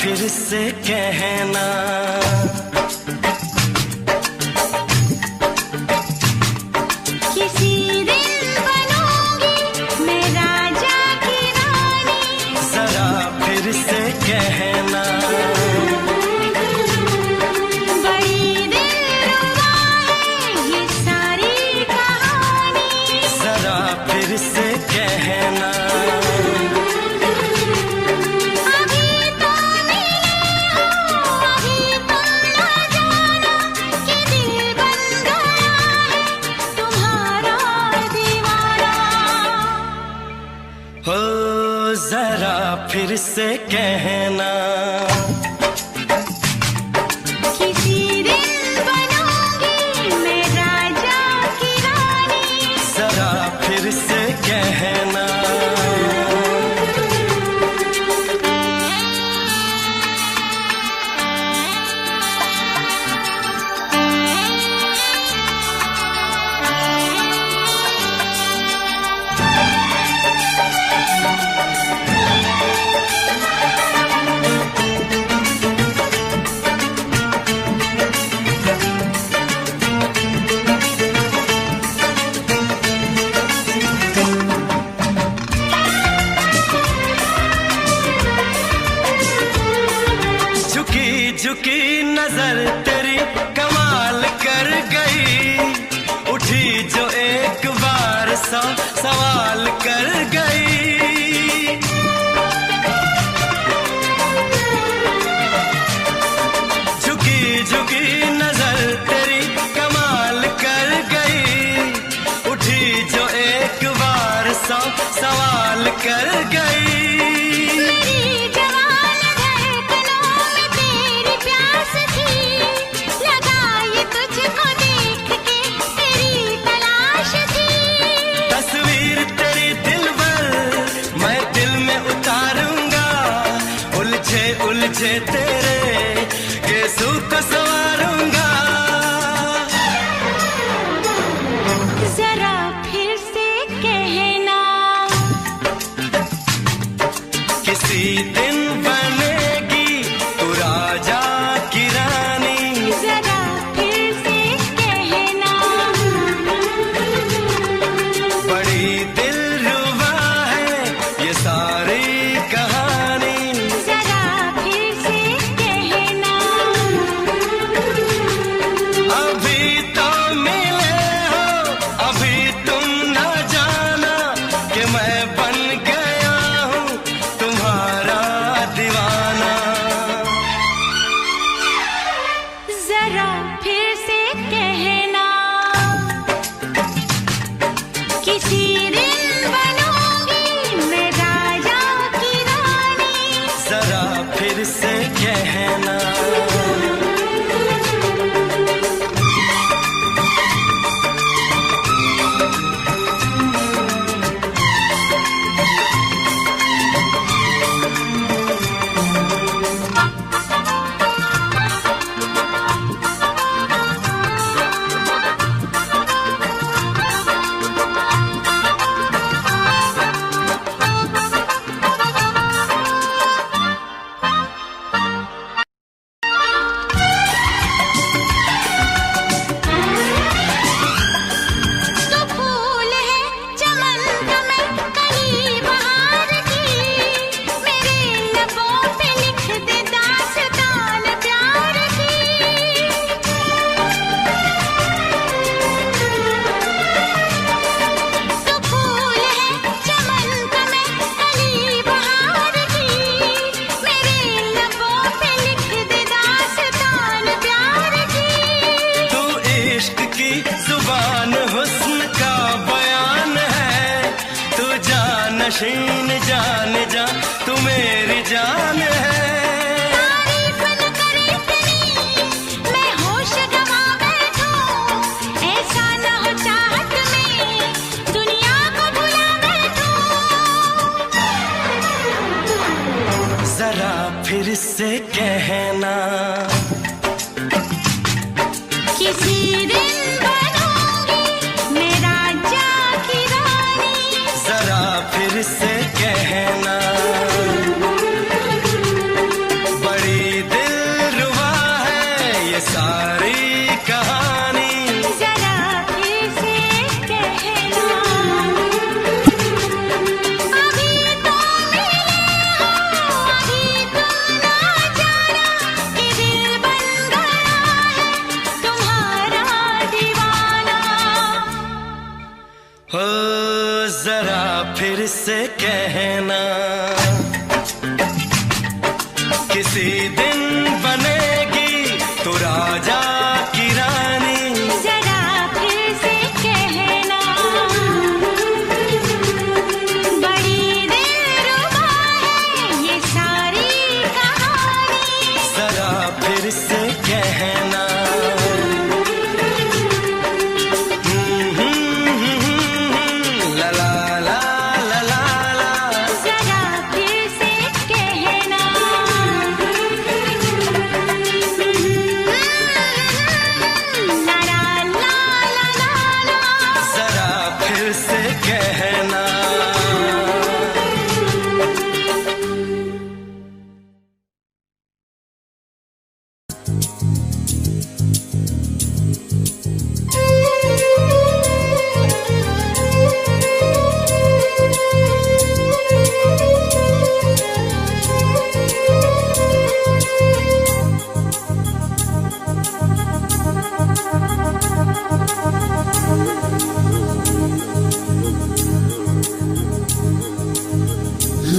फिर से कहना। किसी दिन बनूंगी मैं राजा की रानी, जरा फिर से कहना। बड़ी दिलरुबा है ये सारी कहानी, जरा फिर से कहना। अभी तो मिले हो, अभी तुम ना जाना कि दिल बन गया है तुम्हारा दीवाना। हो जरा फिर से कहना। किसी दिन बनूंगी मैं राजा की रानी, जरा फिर से कहना। झुकी झुकी नजर तेरी कमाल कर गई, उठी जो एक बार सौ सवाल कर गई। झुकी झुकी नजर तेरी कमाल कर गई, उठी जो एक बार सौ सवाल कर गई। मेरी जवान धड़कनों में तेरी प्यास थी, लगाई तुझको देख के तेरी तलाश थी। तस्वीर तेरी दिलबर मैं दिल में उतारूंगा, उलझे उलझे तेरे गेसू को संवारूंगा। जरा फिर से कहना, किसी दिन बनेगी तू राजा की रानी, जरा फिर से कहना। बड़ी दिलरुबा है ये सारी कहानी। जरा फिर से कहना, अभी तो मिले हो, अभी तुम ना जाना कि मैं बन गया हूँ तुम्हारा दीवाना। जरा फिर से कहना, किसी दिन बनूंगी मैं राजा की रानी, जरा फिर से कहना। तो फूल है चमन का मैं कली बहार की, मेरे लबों पे लिख दे दास्तान प्यार की। तो फूल है चमन का मैं कली बहार की, मेरे लबों पे लिख दे दास्तान प्यार की। तू इश्क की जुबान हुस्न का बयान है, तू जानशीन जान जा तू मेरी जान है। तारीफ न करे तेरी मैं होश गवा बैठूं, ऐसा न हो चाहत में दुनिया को भुला बैठूं। जरा फिर से कहना, किसी दिन बनूंगी मैं राजा की रानी, जरा फिर से कहना। से कहना, किसी दिन बनेगी तू राजा की रानी। जरा फिर से कहना, बड़ी दिलरुबा है ये सारी कहानी। जरा फिर से कहना, ला ला ला ला ला ला। जरा फिर से कहना, ला ला ला ला ला ला। जरा फिर से कहना।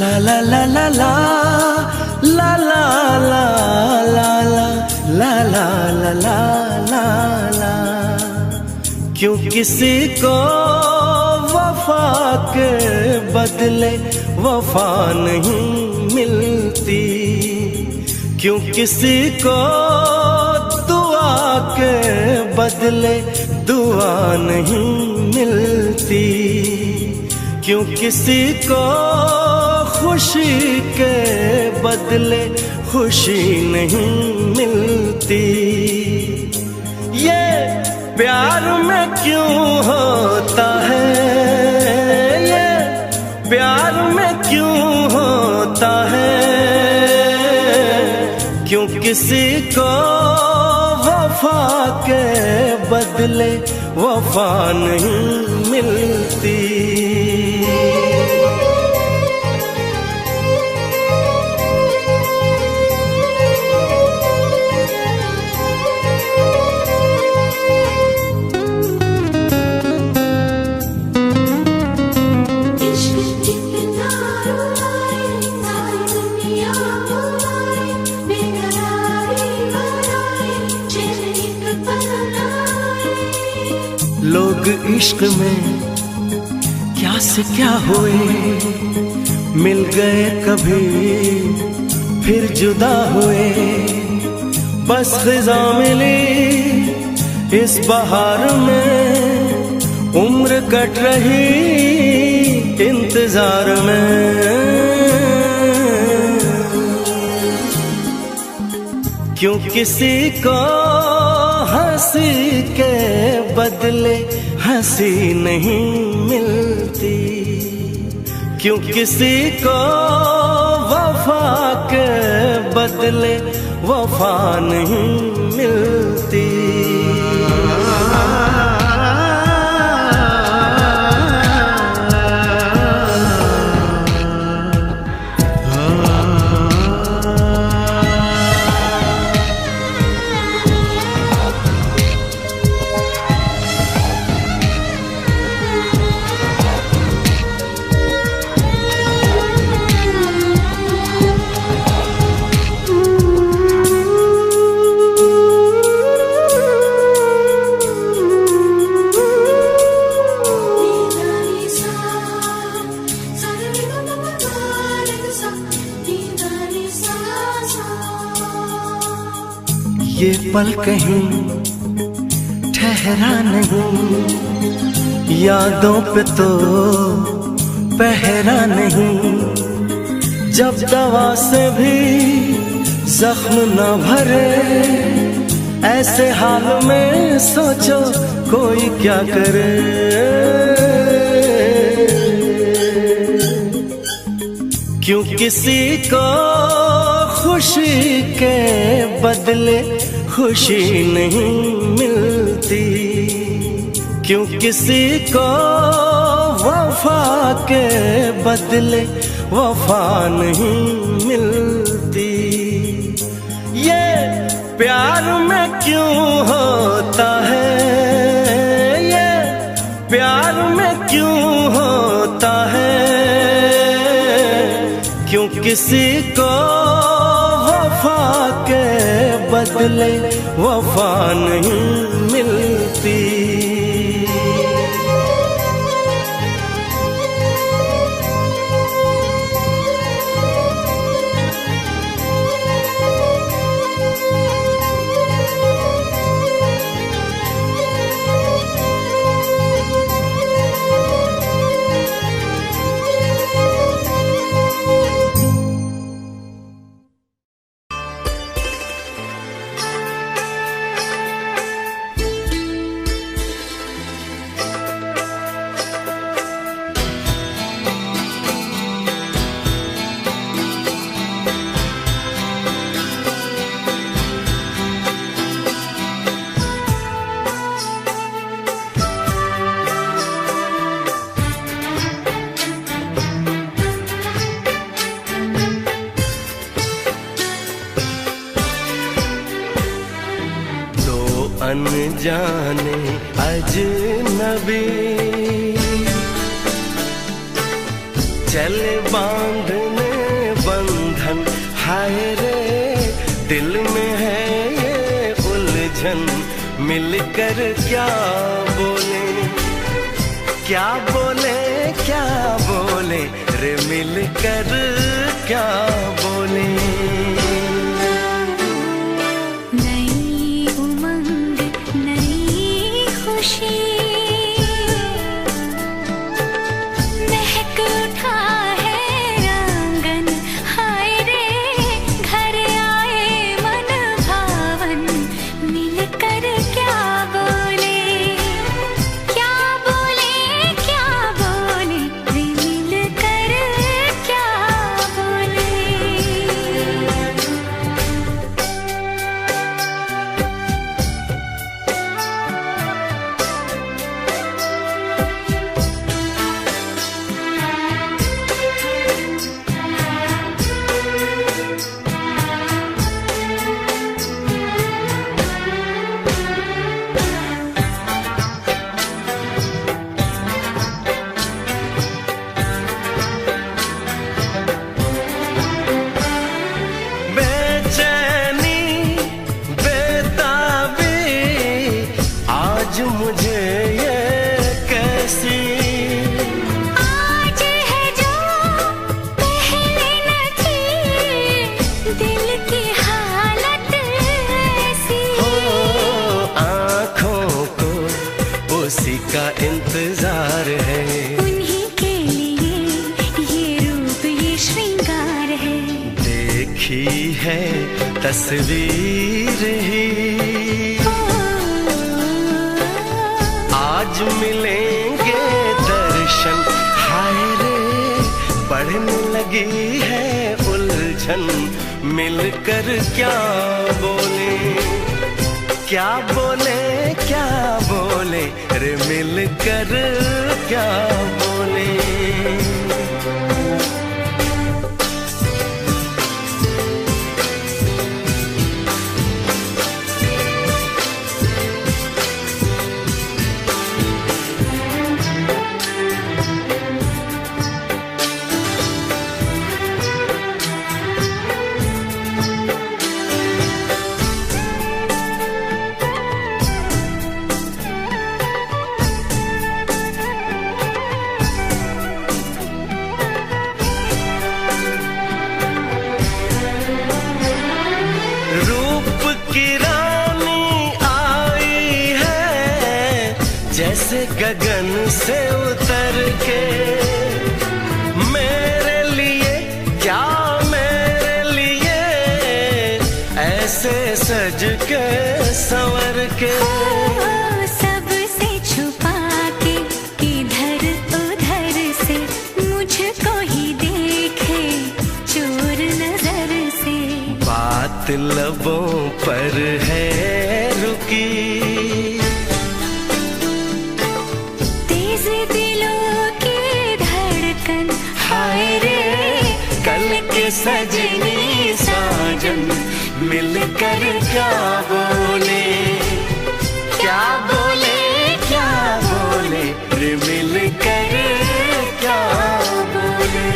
La la la la la la la la la la la la la la la la। क्यों किसी को वफा के बदले वफा नहीं मिलती, क्यों किसी को दुआ के बदले दुआ नहीं मिलती, क्यों किसी को खुशी के बदले खुशी नहीं मिलती। ये प्यार में क्यों होता है, ये प्यार में क्यों होता है, क्यों किसी को वफा के बदले वफा नहीं मिलती। लोग इश्क में क्या से क्या हुए, मिल गए कभी फिर जुदा हुए। बस ख़िज़ा मिली इस बहार में, उम्र कट रही इंतजार में। क्यों किसी को हंसी के बदले हंसी नहीं मिलती, क्यों किसी को वफा के बदले वफा नहीं मिलती। ये पल कहीं ठहरा नहीं, यादों पे तो पहरा नहीं। जब दवा से भी जख्म न भरे, ऐसे हाल में सोचो कोई क्या करे। क्यों किसी को खुशी के बदले खुशी नहीं मिलती, क्यों किसी को वफा के बदले वफा नहीं मिलती। ये प्यार में क्यों होता है, ये प्यार में क्यों होता है, किसी को वफा के बदले वफा नहीं मिलती। अनजाने अजनबी चले बांधने बंधन, हाय रे दिल में है ये उलझन। मिलकर क्या बोले क्या बोले क्या बोले रे, मिलकर क्या बोले। का इंतजार है, उन्हीं के लिए ये रूप ये श्रृंगार है। देखी है तस्वीर ही आज मिलेंगे दर्शन, हाय रे बढ़ने लगी है उलझन। मिलकर क्या बोले क्या बोले क्या बोले रे, मिलकर क्या बोले। जैसे गगन से उतर के मेरे लिए क्या मेरे लिए ऐसे सज के संवर के। सबसे छुपा के इधर उधर से मुझको ही देखे चोर नजर से। बात लबों पर है रुकी, सजनी साजन मिलकर क्या बोले क्या बोले क्या बोले रे, मिलकर क्या बोले।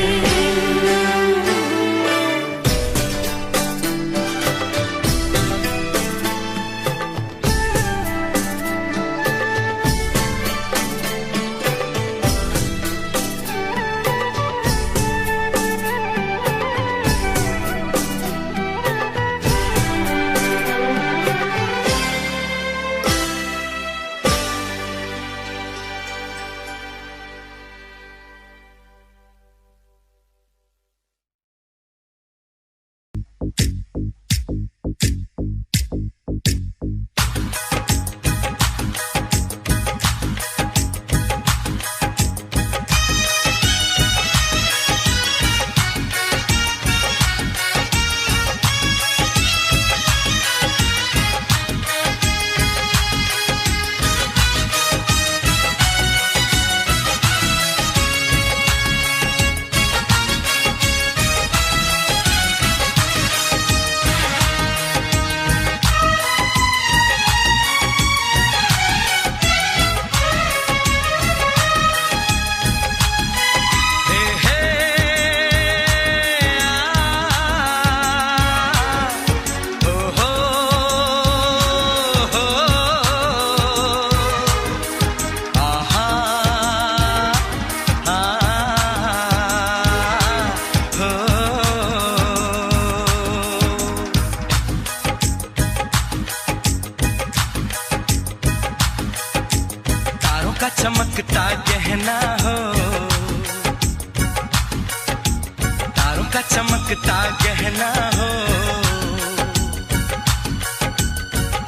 चमकता गहना हो, तारों का चमकता गहना हो,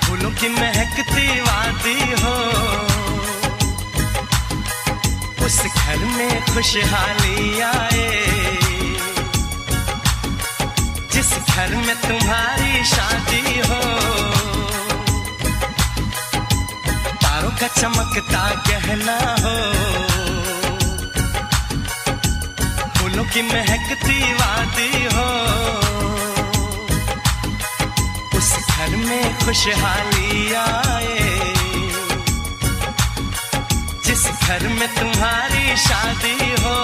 फूलों की महकती वादी हो, उस घर में खुशहाली आए, जिस घर में तुम्हारी शादी हो। तारों का चमकता गहना हो, फूलों की महकती वादी हो, उस घर में खुशहाली आए, जिस घर में तुम्हारी शादी हो।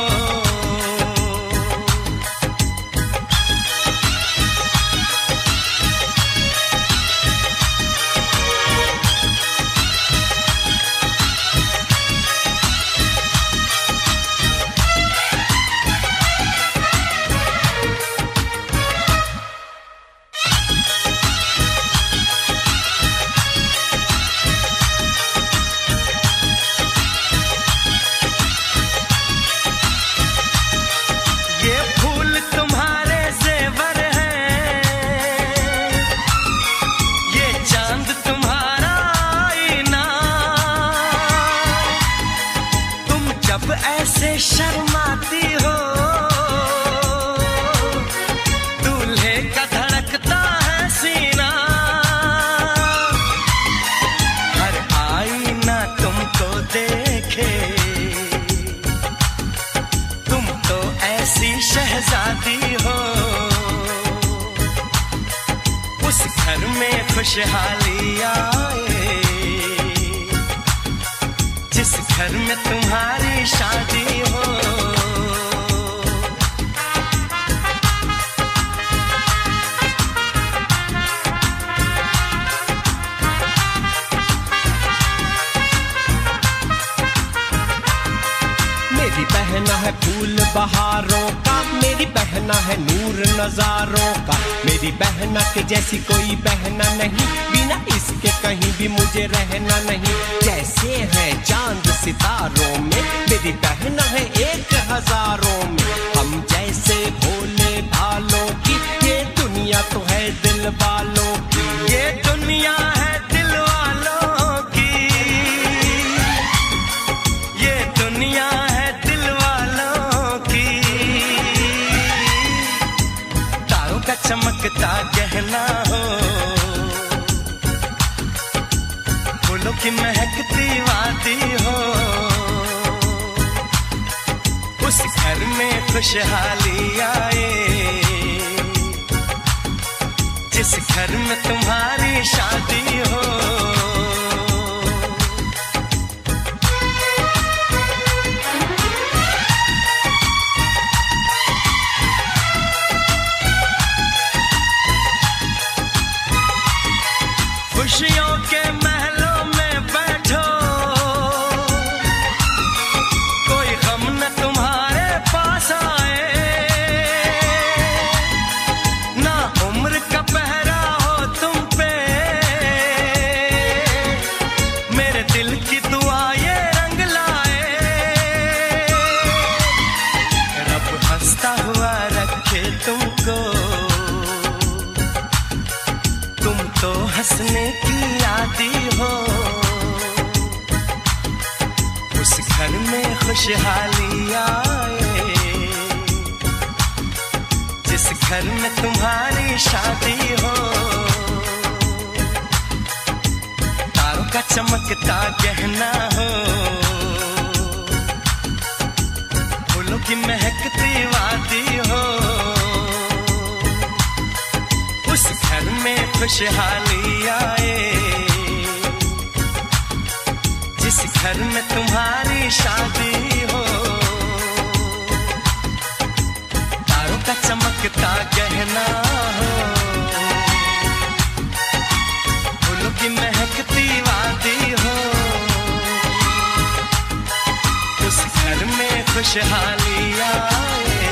ऐसे शर्माती हो, दूल्हे का धड़कता है सीना, हर आईना तुमको देखे, तुम तो ऐसी शहजादी हो, उस घर में खुशहाली आए, जिस घर में तुम्हारी शादी हो। मेरी बहना है फूल बहारों का, मेरी बहना है नूर नजारों का, मेरी बहना के जैसी कोई बहना नहीं, बिना इसके कहीं भी मुझे रहना नहीं। जैसे है चांद सितारों में, मेरी बहना है 1000 में, हम जैसे भोले भालों की, ये दुनिया तो है दिल वालों की, ये दुनिया है दिल वालों की, ये दुनिया है दिल वालों की। तारों का चमकता गहना हो, फूलों की महकती वादी हो, उस घर में खुशहाली आए, जिस घर में तुम्हारी शादी हो। खुशियों के महलों में बैठो, कोई गम न तुम्हारे पास आए, ना उम्र का पहरा हो तुम पे, मेरे दिल की दुआ ये रंग लाए, रब हंसता हुआ रखे तुमको, तुम तो हंसने की आदी हो, उस घर में खुशहाली आए, जिस घर में तुम्हारी शादी हो। तारों का चमकता गहना हो, फूलों की महकती वादी हो, उस घर में खुशहाली आए, जिस घर में तुम्हारी शादी हो। तारों का चमकता गहना हो, फूलों की महकती वादी हो, उस घर में खुशहाली आए,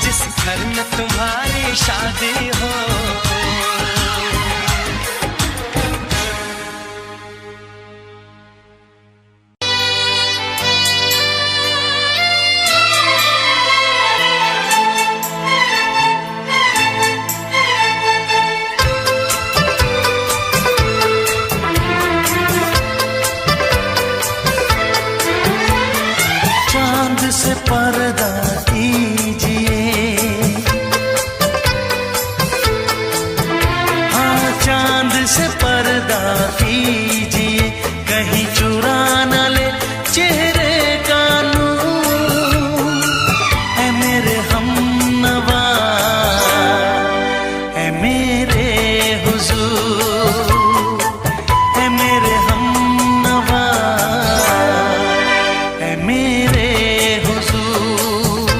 जिस घर में तुम्हारी शादी हो। से पर्दा कीजिए, कहीं चुरा न ले चेहरे का नूर। ऐ मेरे हमनवा, ऐ मेरे हुजूर, ऐ मेरे हमनवा, ऐ मेरे हुजूर।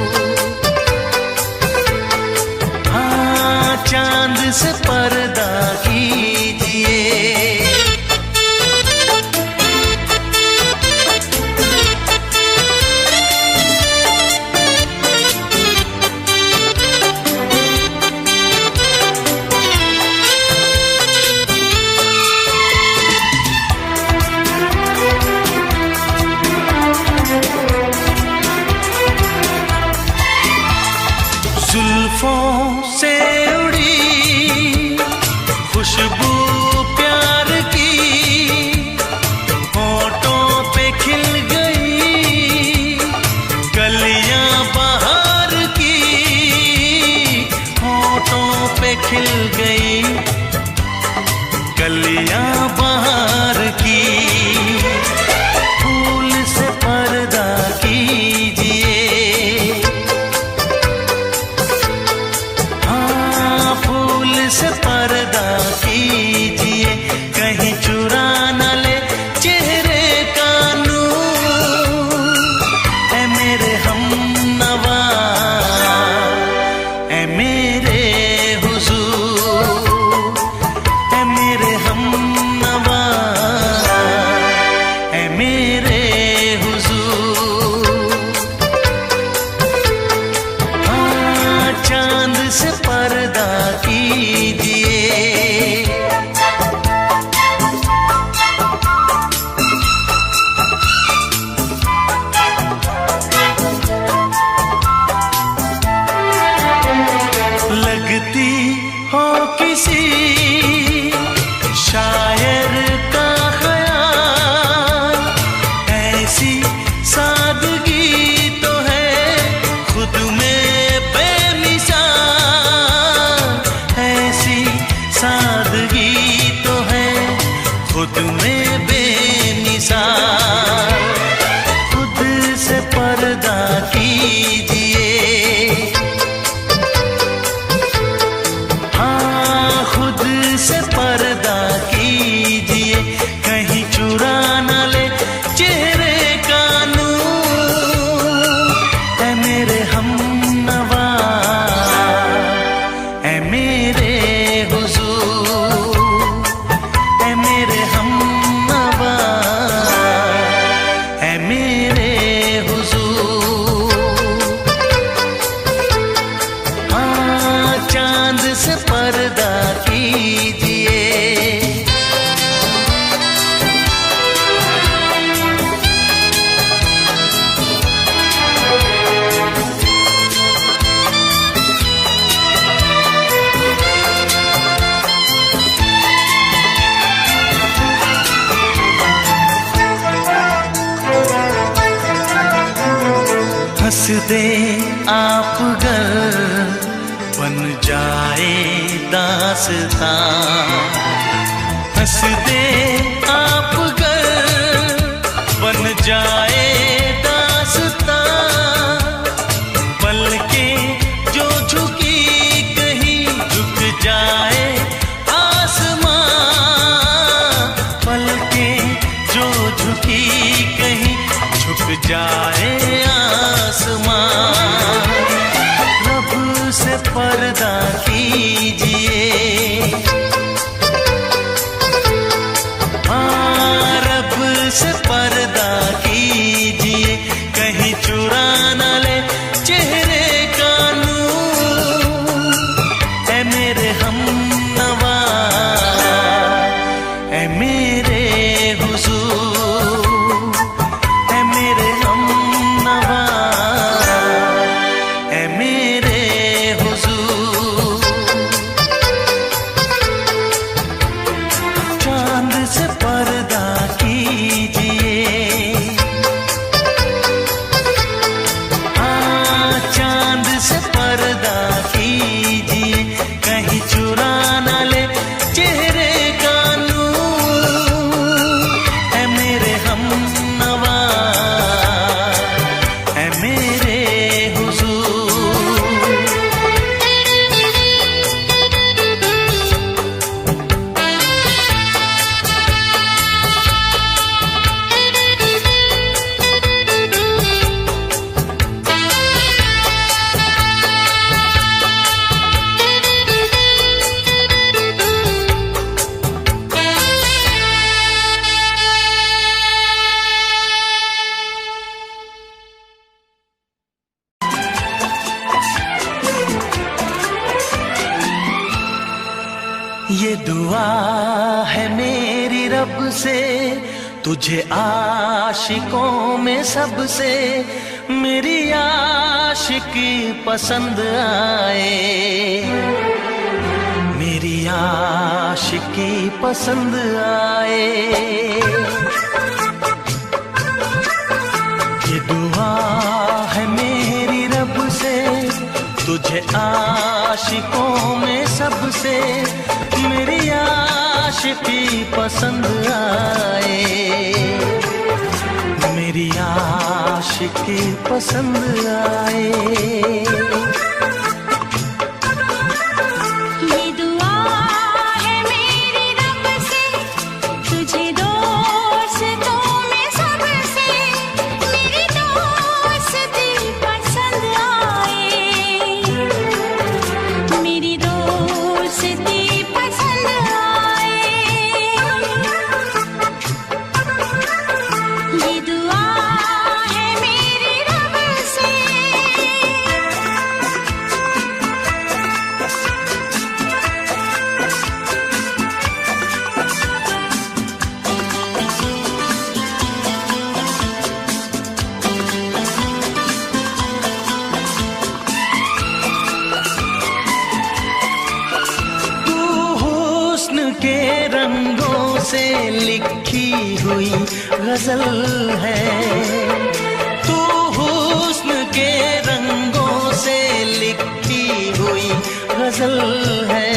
हाँ, चांद से पर्दा कीजिए। जुल्फों से उड़ी खुशबू प्यार की, होठों पे खिल गई कलियां बहार की, होठों पे खिल गई कलियां बहार की। फूल से पर्दा कीजिए, फूल से पर्दा कीजिए, कहीं चुरा न ले चेहरे का नूर। ऐ मेरे हमनवा, ऐ मेरे हुजूर, ऐ मेरे हमनवा, ऐ मेरे हुजूर। हाँ, चांद से पर्दा कीजिए। लगती हो किसी शायर का ख्याल, ऐसी सादगी तो है खुद में बेमिसाल, ऐसी सादगी तो है खुद में बेमिसाल। खुद से पर्दा कीजिए, हाँ, खुद से पर्दा कीजिए, कहीं चुरा न ले चेहरे का नूर। ऐ मेरे हमनवा, ऐ मेरे हुजूर, ऐ मेरे हमनवा, ऐ मेरे हुजूर। हाँ, चांद से पर्दा कीजिए। हंस दे आप गर बन जाए दास्तां, हंस दे आप गर बन जाए दास्तां। पलकें जो झुकी कहीं झुक जाए आसमां, पलकें जो झुकी कहीं झुक जाए आसमां। रब से पर्दा कीजिए, हाँ, रब से पर्दा कीजिए, कहीं चुरा न ले चेहरे का नूर। ऐ मेरे हमनवा, ऐ मेरे हुजूर, ऐ मेरे हमनवा, ऐ मेरे हुजूर। चांद से पर्दा कीजिए, हाँ, चांद से पर्दा कीजिए, कहीं चुरा ये दुआ है मेरी रब से, तुझे आशिकों में सबसे मेरी आशिकी पसंद आए, मेरी आशिकी पसंद आए। ये दुआ है मेरी रब से, तुझे आशिकों में सबसे मेरी आशिकी पसंद आए, मेरी आशिकी पसंद आए। के रंगों से लिखी हुई गजल है, तू हुस्न के रंगों से लिखी हुई गजल है,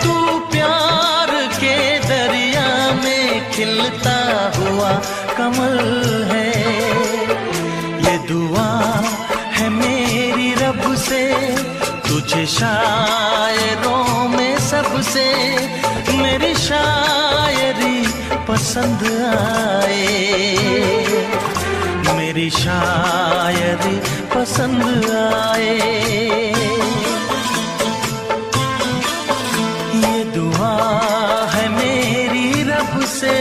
तू प्यार के दरिया में खिलता हुआ कमल है। ये दुआ है मेरी रब से, तुझे शायरों में सबसे मेरी शायरी पसंद आए, मेरी शायरी पसंद आए। ये दुआ है मेरी रब से।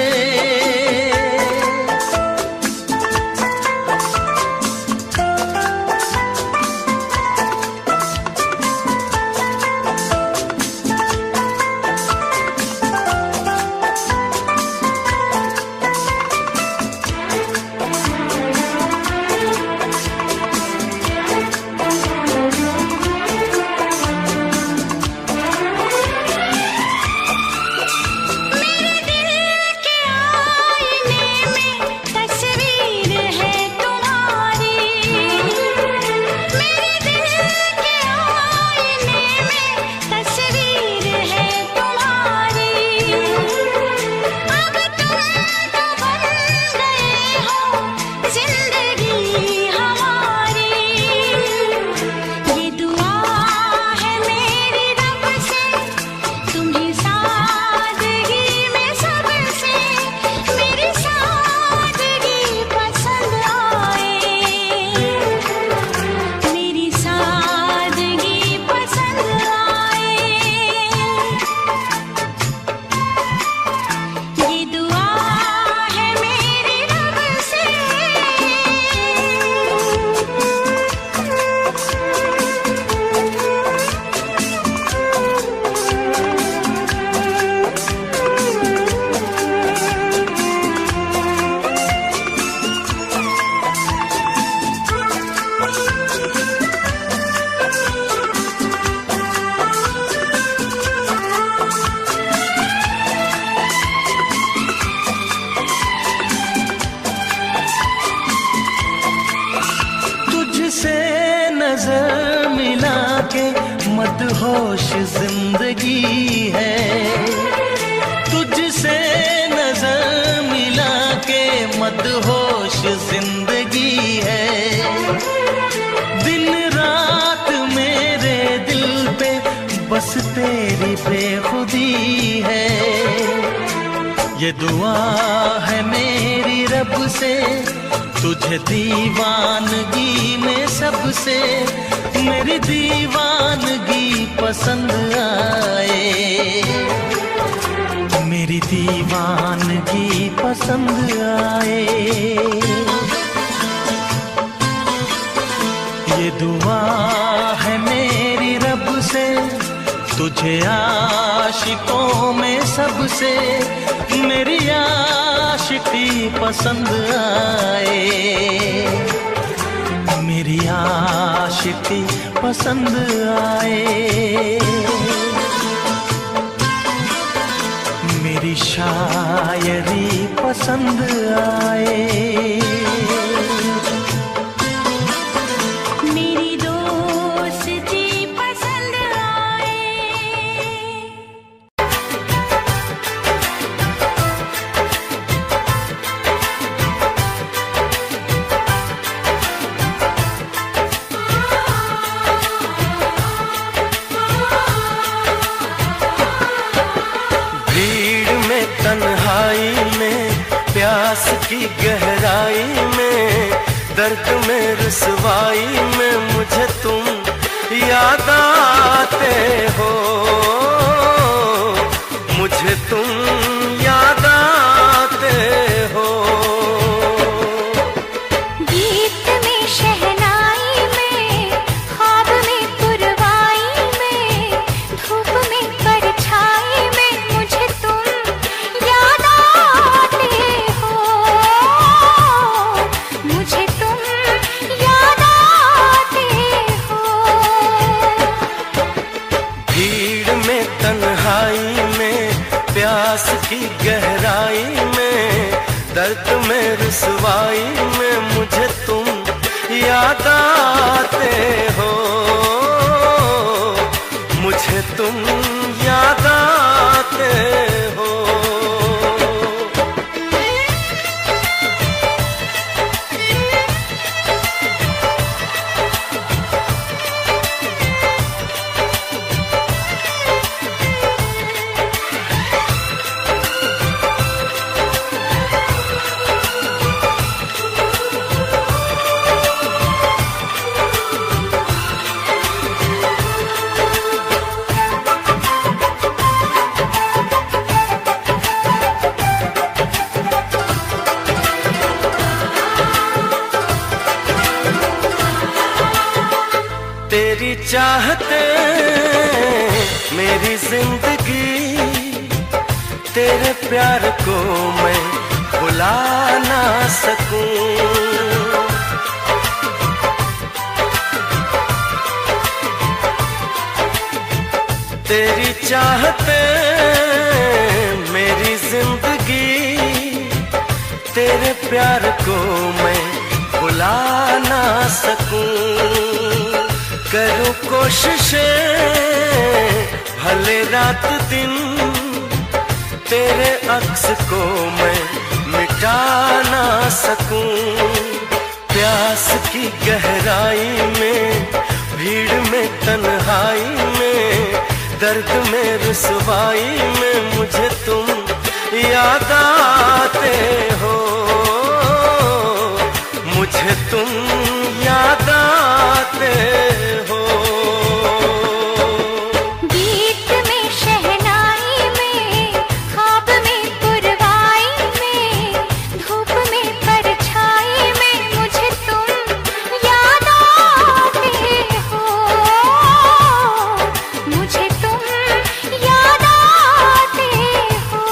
नजर मिला के मदहोश जिंदगी है, तुझसे नजर मिला के मदहोश जिंदगी है। दिन रात मेरे दिल पे बस तेरी बेखुदी है। ये दुआ है मेरी रब से, तुझे दीवानगी में सबसे मेरी दीवानगी पसंद आए, मेरी दीवानगी पसंद आए। ये दुआ है मेरी रब से, तुझे आशिकों में सबसे मेरी आशिकी पसंद आए, मेरी आशिकी पसंद आए, मेरी शायरी पसंद आए, मेरी दोस्ती पसंद आए। भीड़ में तन्हाई में प्यास की गहराई में दर्द में रुसवाई में मुझे तुम याद आते हो, मुझे तुम याद आते हो। गीत में शहनाई में ख्वाब में पुरवाई में धूप में परछाई में मुझे तुम याद आते हो, मुझे तुम याद आते हो। भीड़ में तन्हाई में प्यास की गहराई में दर्द में रुसवाई में मुझे तुम याद आते हो, मुझे तुम याद आते हो। तेरी चाहते मेरी जिंदगी, तेरे प्यार को मैं भुला ना सकूं। तेरी चाहते मेरी जिंदगी, तेरे प्यार को मैं भुला ना सकूं। करूं कोशिशें भले रात दिन, तेरे अक्स को मैं मिटा ना सकूं। प्यास की गहराई में भीड़ में तन्हाई में दर्द में रुसवाई में मुझे तुम याद आते हो, मुझे तुम याद आते हो। गीत में शहनाई में ख्वाब में पुरवाई में धूप में परछाई में मुझे तुम याद आते हो, मुझे तुम याद आते हो।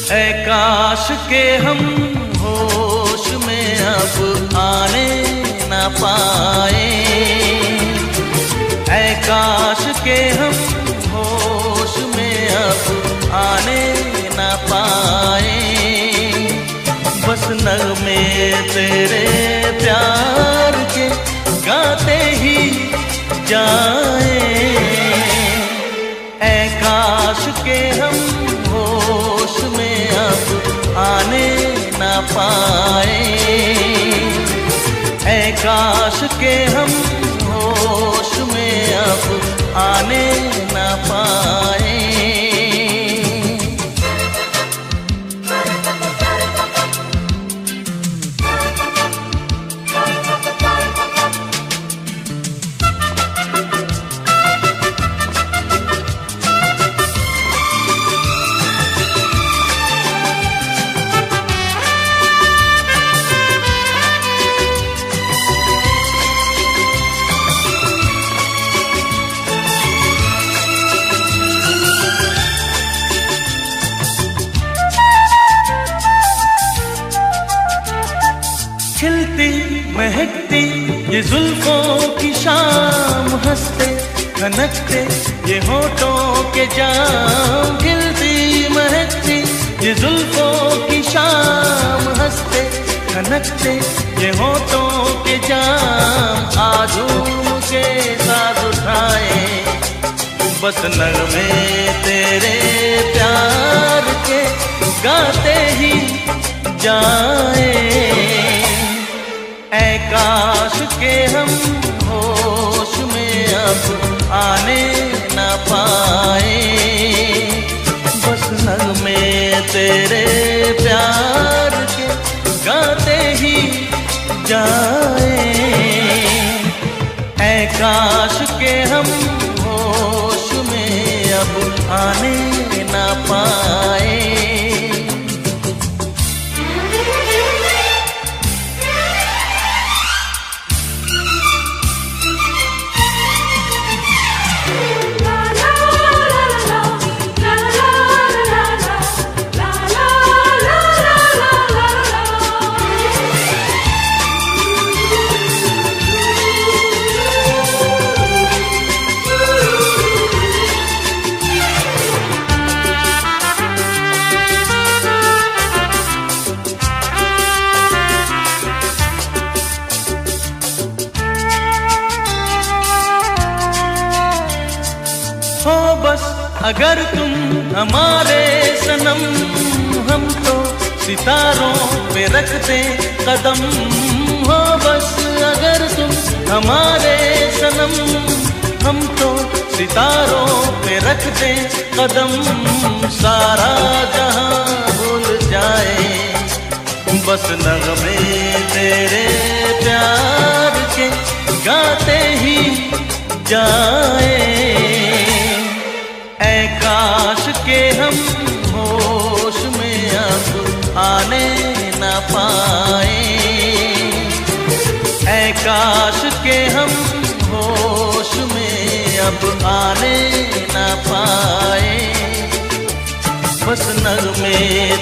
ऐ काश के हम होश में अब आने न पाए, ऐ काश के हम होश में अब आने न पाए। बस नगमे तेरे प्यार के गाते ही जाए, ऐ काश के हम होश में अब आने न पाए, ऐ काश के हम होश में अब आने न पाए। खिलती महकती ये जुल्फों की शाम, हंसते खनकते ये होठों के जाम। खिलती महकती ये जुल्फों की शाम, हंसते खनकते ये होठों के जाम। आजूम के साथ उठाए बस नगमे तेरे प्यार के गाते ही जाए, ऐ काश के हम होश में अब आने न पाए। बस नगमे तेरे प्यार के गाते ही जाए, ऐ काश के हम होश में अब आने न पाए। हो बस अगर तुम हमारे सनम, हम तो सितारों पे रखते कदम। हो बस अगर तुम हमारे सनम, हम तो सितारों पे रखते कदम। सारा जहां भूल जाए बस नगमे तेरे प्यार के गाते ही जाए, ऐ काश के हम होश में अब आने न पाए, ऐ काश के हम होश में अब आने न पाए। बस नगमे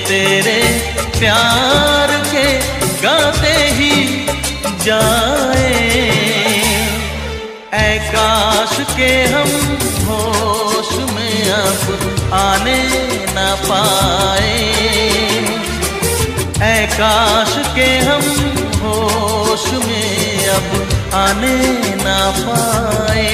तेरे प्यार के गाते ही जाए, ऐ काश के हम होश में अब आने न पाए, ऐ काश के हम होश में अब आने न पाए।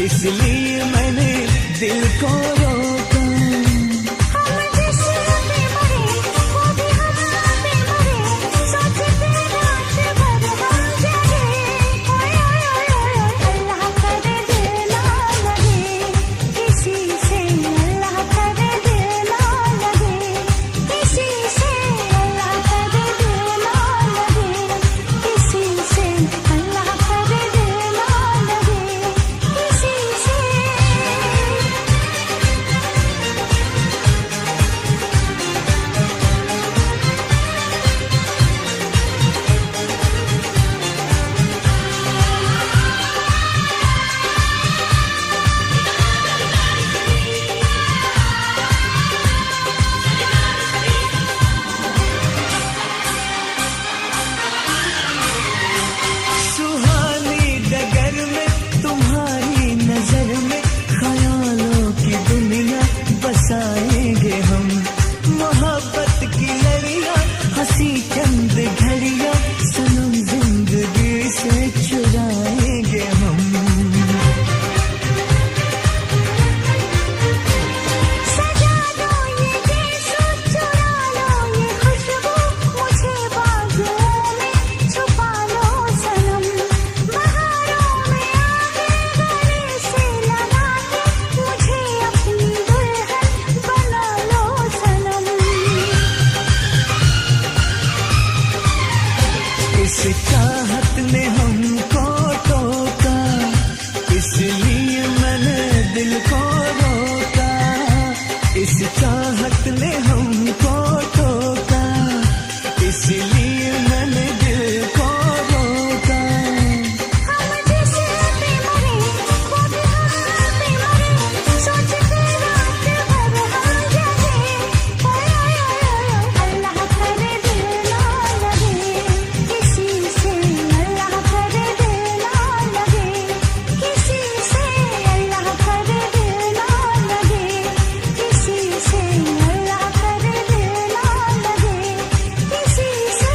इसलिए मैंने दिल को रोका। हम जिस पे मरे वो भी हम पे मरे, सोचते रात भर हम जगे। ओए ओए ओए ओए, अल्लाह करे दिल ना लगे किसी से, अल्लाह करे दिल ना लगे किसी से, अल्लाह करे दिल ना लगे किसी से, अल्लाह करे दिल ना लगे किसी से। सुहानी डगर में तुम्हारी नजर में ख्यालों की दुनिया बसाएंगे हम। मोहब्बत की लड़ियां हंसी चंद घड़ियां सनम जिंदगी से चुराएंगे हम। सजा दो ये देशो, चुरा लो ये खुशबू, मुझे बाजुओं में छुपा लो सनम। बहारों में आगे गले से लगा के मुझे अपनी दुल्हन बना लो सनम। इस चाहत ने हमको टोका, इसलिए मैंने दिल को रोका। इस चाहत ने हमको टोका, इसलिए मैंने दिल को रोका। हम जिस पे मरे वो भी हम पे मरे, सोचते रात भर हम जगे। ओए ओए ओए ओए, अल्लाह करे दिल ना लगे किसी से, अल्लाह करे दिल ना लगे किसी से, अल्लाह करे दिल ना लगे किसी से, अल्लाह करे दिल ना लगे किसी से।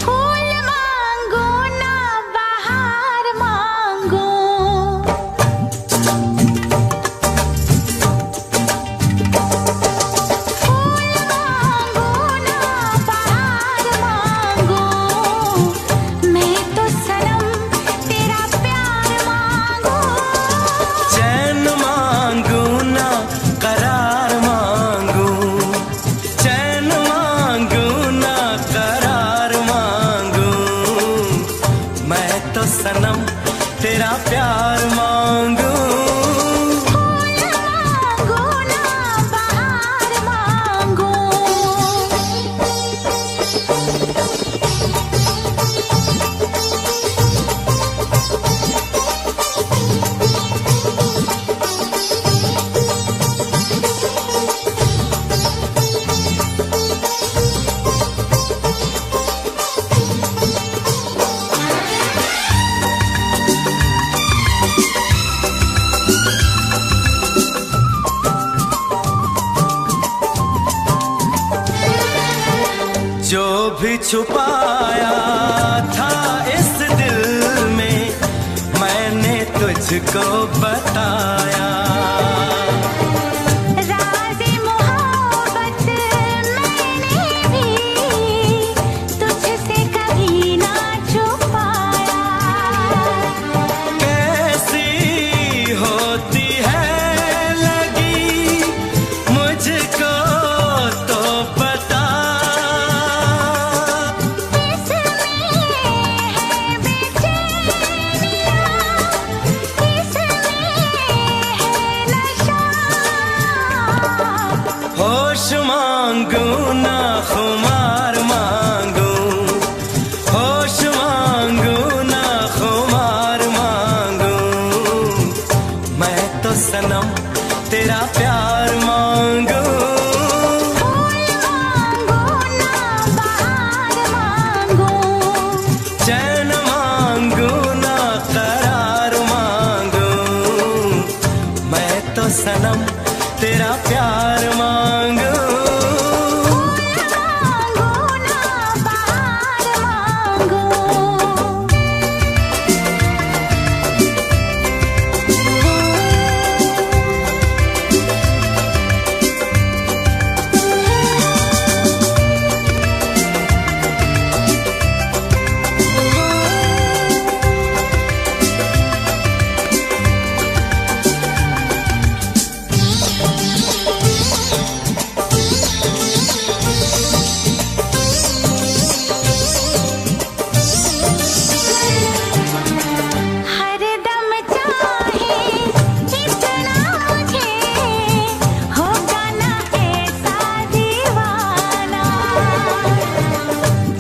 फूल मांगो ना बहार मांगो, फूल मांगो ना बहार मांगो, मैं तो सनम तेरा प्यार मांगू। चैन मांगू ना करार मांगू, चैन मांगू ना करार मांगू, मैं तो सनम तेरा प्यार मांगू। फूल मांगो ना बहार मांगो। जो भी छुपाया था इस दिल में मैंने तुझको बताया। राज़े मोहब्बत मैंने भी तुझसे कभी ना छुपाया। कैसी होती है लगी मांगू ना खुमार मांगू, होश मांगू ना खुमार मांगू, मैं तो सनम तेरा प्यार मांगू। चैन मांगू ना करार मांगू, मैं तो सनम तेरा प्यार मांगू।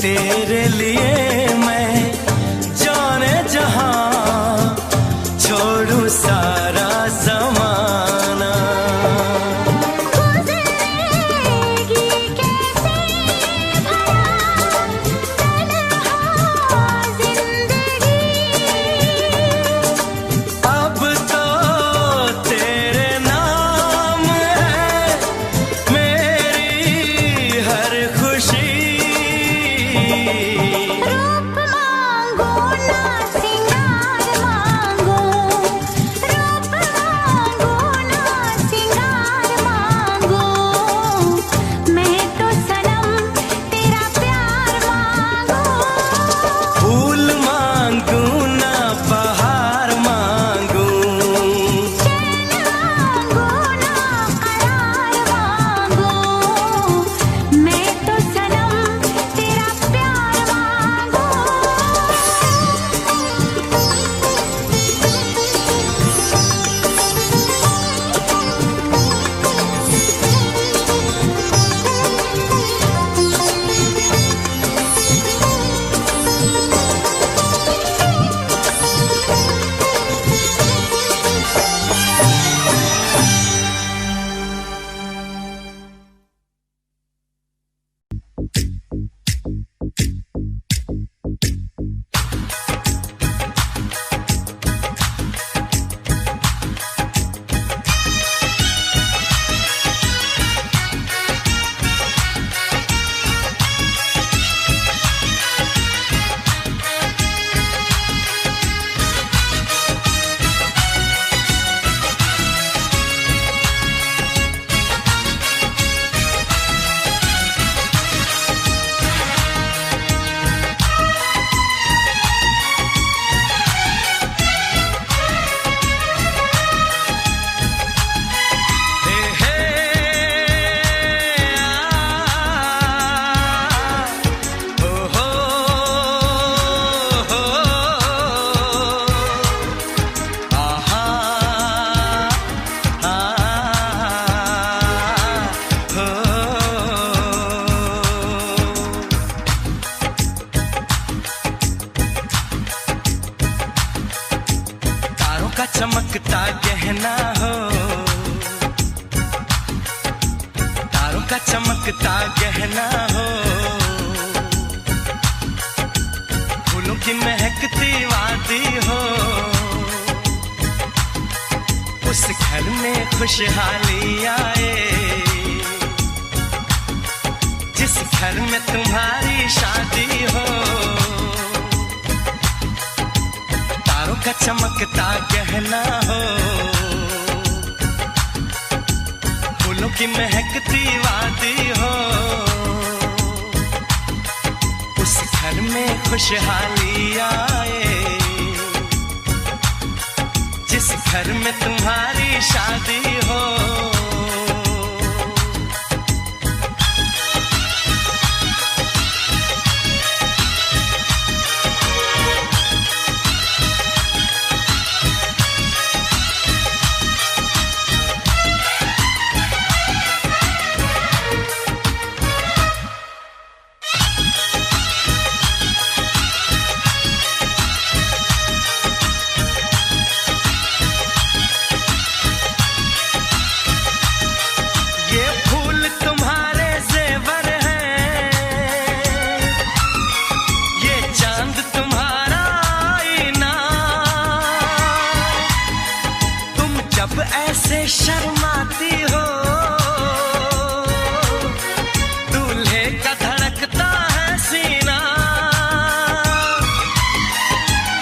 तेरे लिए मैं जाने जहां छोड़ू सारा ज़माना। गुज़रेगी कैसे भला तन्हा ज़िंदगी, अब तो तेरे नाम है मेरी हर खुशी। रूप मांगो ना सिंगार मांगो, रूप मांगो ना सिंगार मांगो, मैं तो सनम तेरा प्यार मांगो। फूल मांगू ना बहार मांगू, चैन मांगो ना करार मांगो, मैं तो सनम तेरा प्यार मांगो। तारों का चमकता गहना हो, तारों का चमकता गहना हो, फूलों की महकती वादी हो, उस घर में खुशहाली आए जिस घर में तुम्हारी शादी हो। तारों का चमकता गहना हो, फूलों की महकती वादी हो, उस घर में खुशहाली आए जिस घर में तुम्हारी शादी हो। शर्माती हो, दूल्हे का धड़कता है सीना,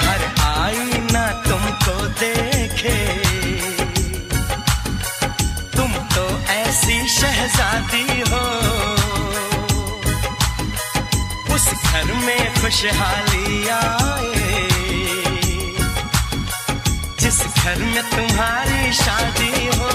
हर आईना तुमको देखे, तुम तो ऐसी शहजादी हो, उस घर में खुशहाली आए जिस घर में तुम्हारी शादी हो।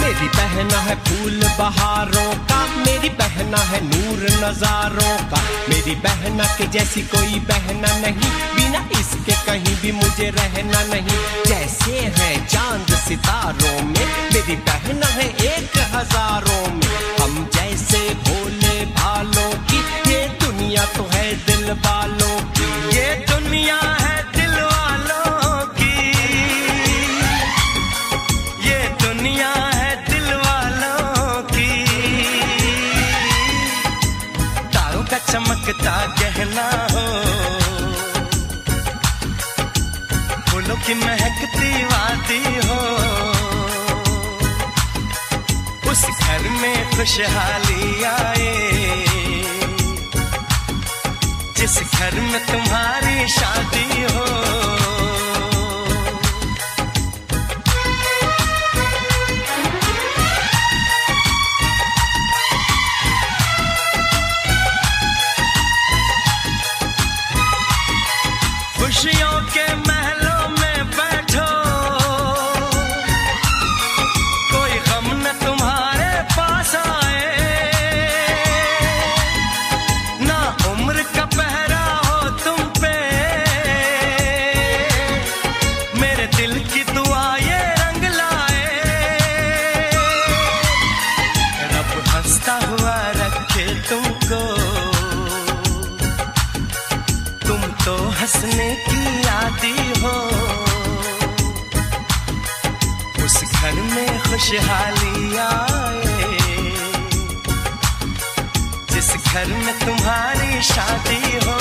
मेरी बहना है फूल बहारों का, मेरी बहना है नूर नजारों का, मेरी बहना के जैसी कोई बहना नहीं, बिना इसके कहीं भी मुझे रहना नहीं। जैसे है चांद सितारों में, मेरी बहना है एक हजारों में, हम जैसे भोले भालों की ये दुनिया तो है दिल वालों की, ये दुनिया है दिल वालों की, ये दुनिया है दिल वालों की। तारों का चमकता गहना हो, फूलों की महकती वादी हो, उस घर में खुशहाली आए जिस घर में तुम्हारी शादी हो। खुशियों के महलों में बैठो, कोई गम न तुम्हारे पास आए, ना उम्र का पहरा हो तुम पे, मेरे दिल की दुआ ये रंग लाए, रब हंसता हुआ रखे तुमको, तुम तो हंसने की आदी हो, उस घर में खुशहाली आए जिस घर में तुम्हारी शादी हो।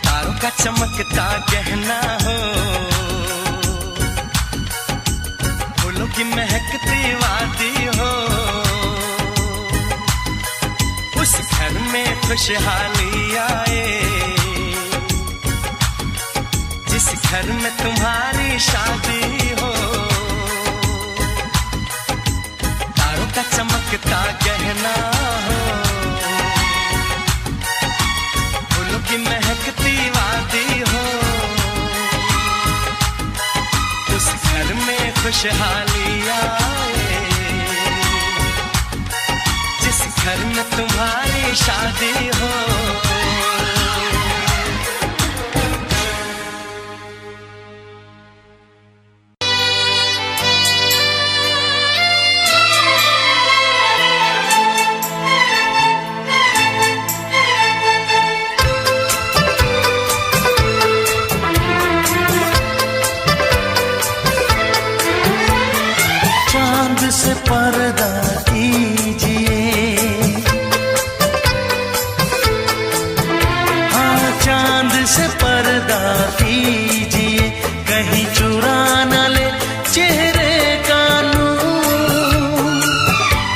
तारों का चमकता गहना हो, फूलों की महकती वादी हो, उस घर में खुशहाली आए जिस घर में तुम्हारी शादी हो। तारों का चमकता गहना हो, फूलों की महकती वादी हो, उस घर में खुशहाली आए जिस घर में तुम्हारी शादी हो। चांद से पर्दा कीजिए, हाँ चांद से पर्दा कीजिए, कहीं चुरा न ले चेहरे का नूर।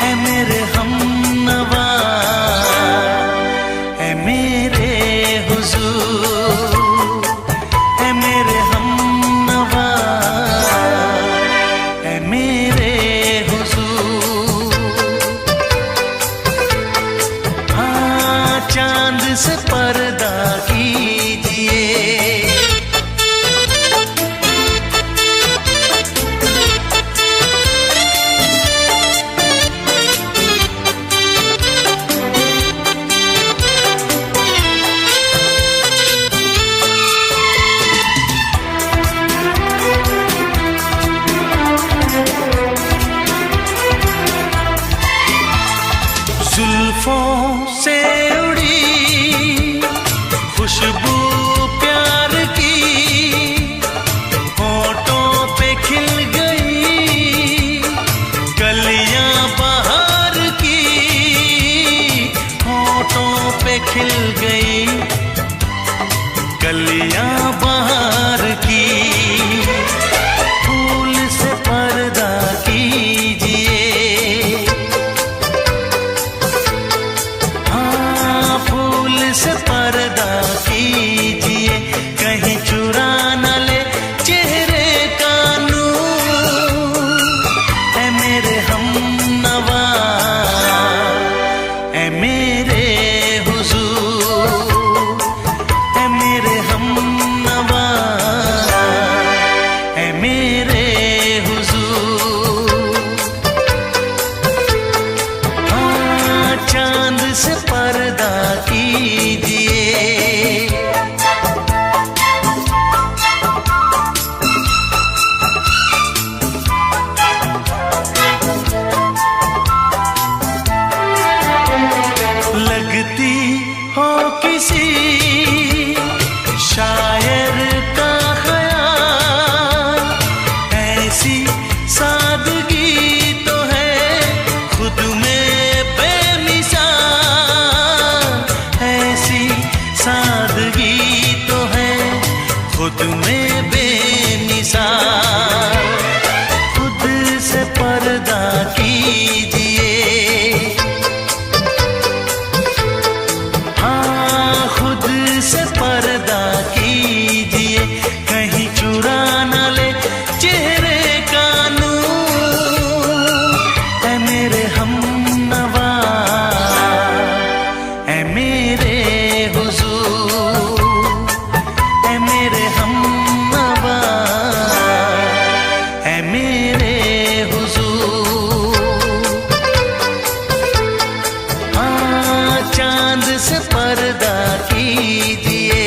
ऐ मेरे हमनवा, ऐ मेरे हुजूर, ऐ मेरे हमनवा, ऐ मेरे पर्दा कीजिए। हाँ, खुद से पर्दा कीजिए, कहीं चुरा न ले चेहरे का नूर। ऐ मेरे हमनवा, ऐ मेरे हुजूर, ऐ मेरे हमनवा, ऐ मेरे हुजूर। हाँ, चांद से पर्दा कीजिए।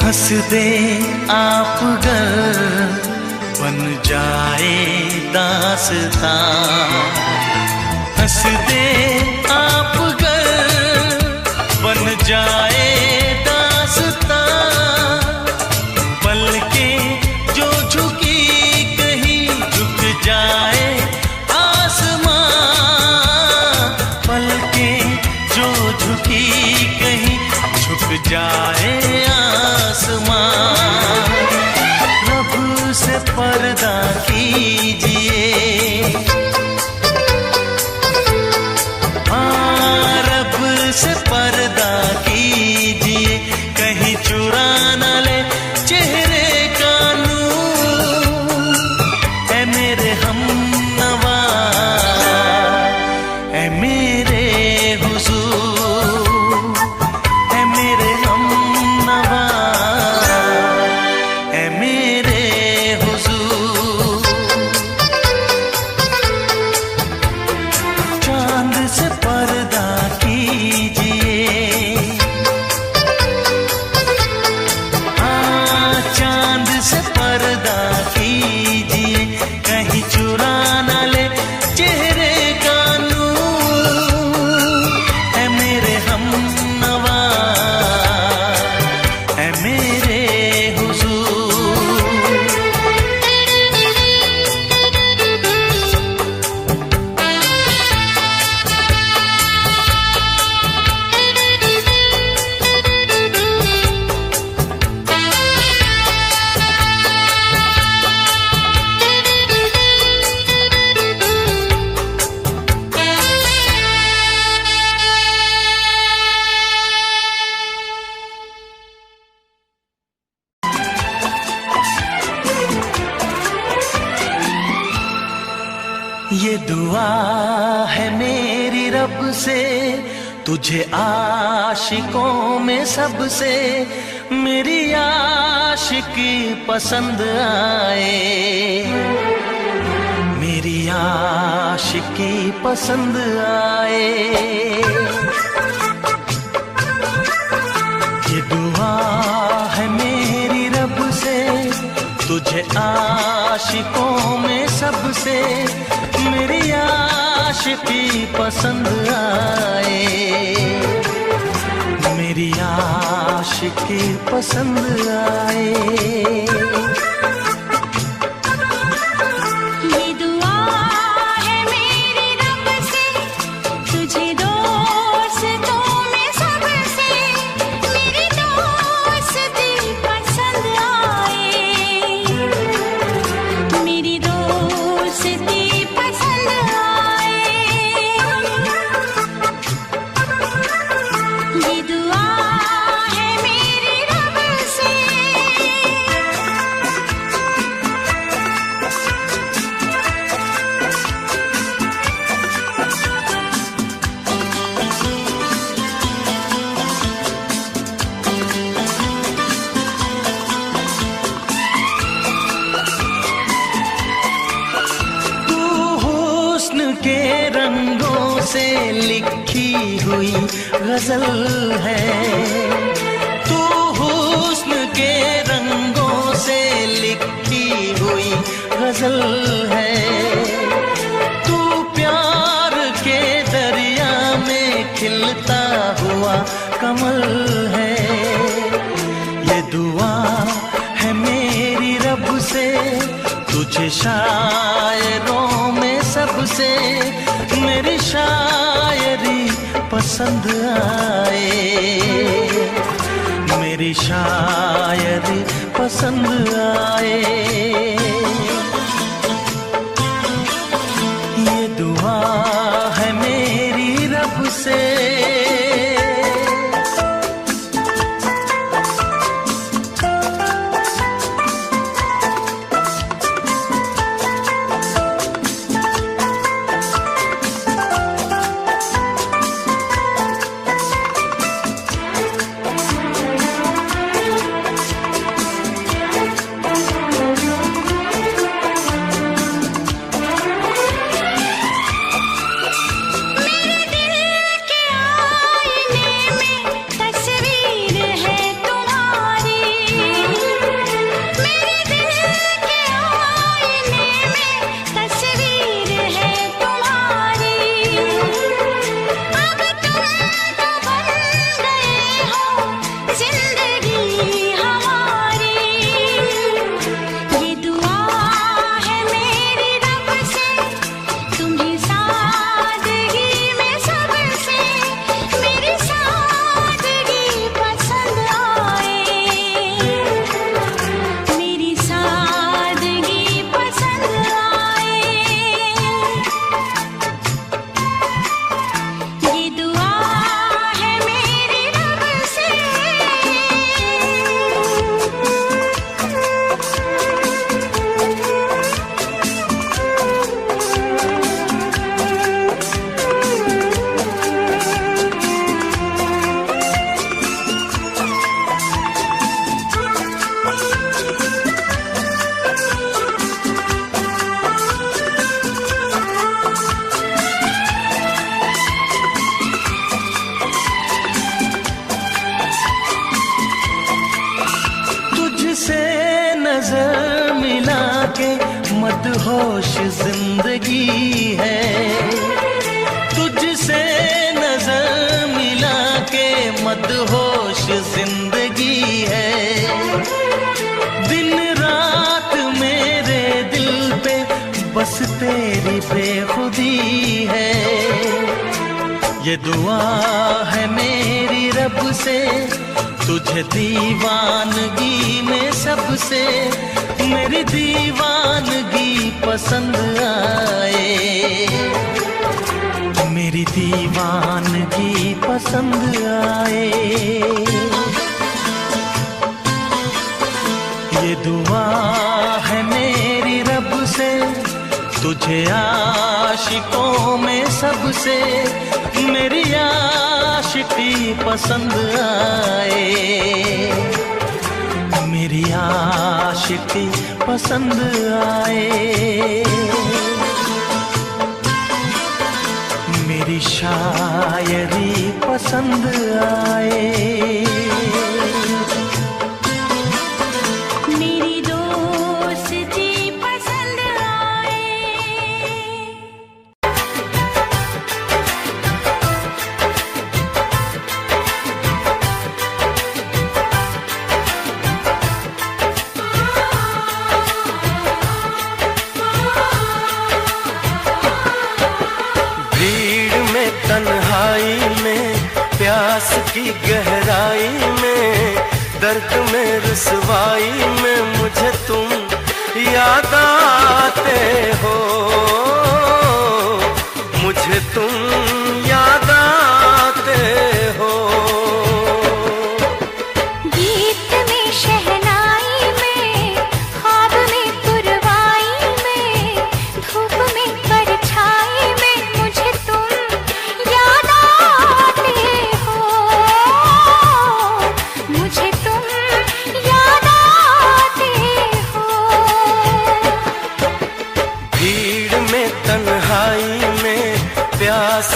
हंस दे आप गर बन जाए दास्तां। हंस दे आप गर बन जाए दास्तां। पलकें जो झुकी कहीं झुक जाए आसमां। पलकें जो झुकी कहीं झुक जाए आसमां। रब से पर्दा कीजिए। हाँ, रब से पर्दा कीजिए, कहीं चुरा न ले चेहरे का नूर। ऐ मेरे हमनवा, ऐ मेरे हुजूर, ऐ मेरे हमनवा, ऐ मेरे हुजूर। चांद से पर्दा कीजिए। हाँ, चांद से पर्दा कीजिए, कहीं चुरा न ले चेहरे का नूर। ऐ मेरे हमनवा, ऐ मेरे हुजूर। ये दुआ है मेरी रब से, तुझे आशिकों में सबसे मेरी आशिकी पसंद आए। मेरी आशिकी पसंद आए। ये दुआ है मेरी रब से, तुझे आशिकों में सबसे मेरी आशिकी पसंद आए। मेरी आशिकी पसंद आए। ये दुआ है मेरी रब से, तुझे दोस्तों में सबसे मेरी दोस्ती पसंद आए। मेरी दोस्ती पसंद आए। ये दुआ है मेरी रब से। तू हुस्न के रंगों से लिखी हुई गजल है। तू हुस्न के रंगों से लिखी हुई गजल है। तू प्यार के दरिया में खिलता हुआ कमल है। मुझे शायरों में सबसे मेरी शायरी पसंद आए, मेरी शायरी पसंद आए। ये दुआ है मेरी रब से, नजर मिला के मदहोश जिंदगी है, तुझसे नजर मिला के मदहोश जिंदगी है। दिन रात मेरे दिल पे बस तेरी बेखुदी है। ये दुआ है मेरी रब से, तुझे दीवानगी में सबसे मेरी दीवानगी पसंद आए, मेरी दीवानगी पसंद आए। ये दुआ है मेरी रब से, तुझे आशिकों में सबसे मेरी आशिकी पसंद आए, मेरी आशिकी पसंद आए। मेरी शायरी पसंद आए। प्यास की गहराई में, दर्द में रुसवाई में मुझे तुम याद आते हो, मुझे तुम याद आते हो। गीत में शहनाई में, ख्वाब में पुरवाई में, धूप में परछाई में मुझे तुम याद आते हो, मुझे तुम याद आते हो। भीड़ में तन्हाई में, प्यास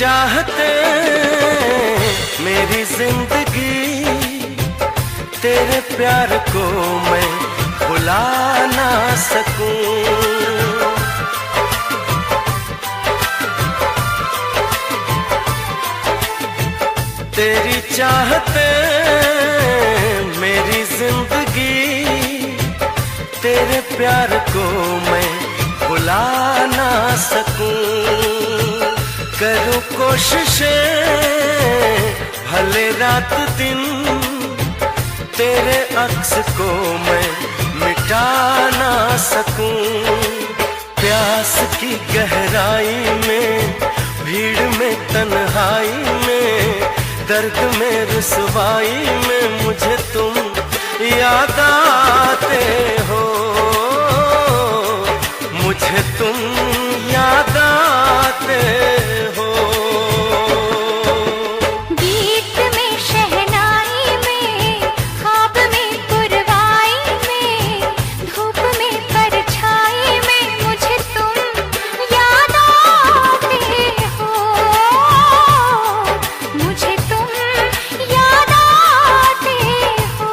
चाहते मेरी जिंदगी, तेरे प्यार को मैं भुला ना सकूं। तेरी चाहते मेरी जिंदगी, तेरे प्यार को मैं भुला ना सकूं। करूं कोशिशें भले रात दिन, तेरे अक्स को मैं मिटा ना सकूं। प्यास की गहराई में, भीड़ में, तन्हाई में, दर्द में, रुसवाई में मुझे तुम याद आते हो। मुझे तुम याद आते हो। गीत में, शहनाई में, ख्वाब में, पुरवाई में, धूप में, परछाई में मुझे तुम याद आते हो। मुझे तुम याद आते हो।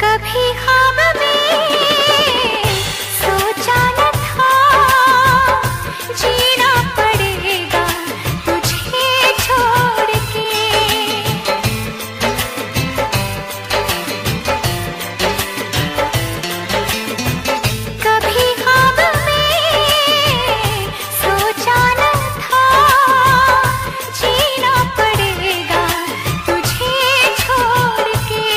कभी ख्वाब में सोचा न था, जीना पड़ेगा तुझे छोड़ के। कभी ख्वाब में सोचा न था, जीना पड़ेगा तुझे छोड़ के।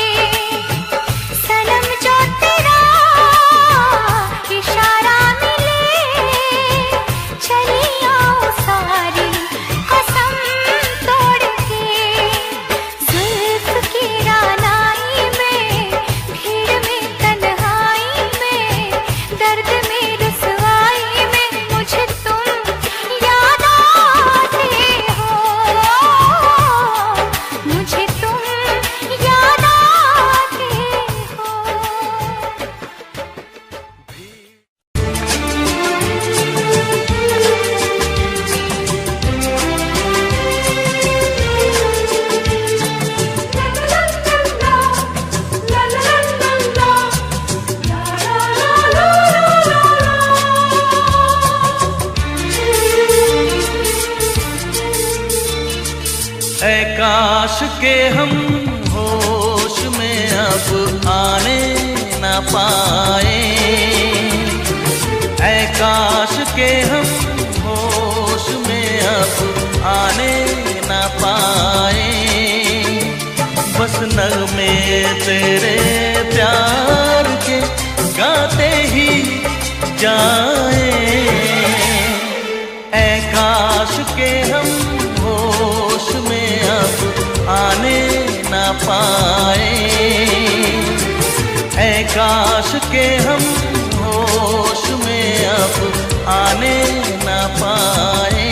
सनम जो तेरा इशारा मिले, चली आओ सारी कसम तोड़ के। जुल्फ की रानाई में, भीड़ में, तन्हाई में, दर्द में, रुसवाई में मुझे तुम याद आते हो। मुझे तुम याद आते हो। ऐ काश के हम होश में अब आने न पाए। ऐ काश के हम होश में अब आने न पाए। बस नगमे तेरे प्यार के गाते ही जाए। ऐ काश के हम होश में अब आने न पाए। ऐ काश के हम होश में अब आने न पाए।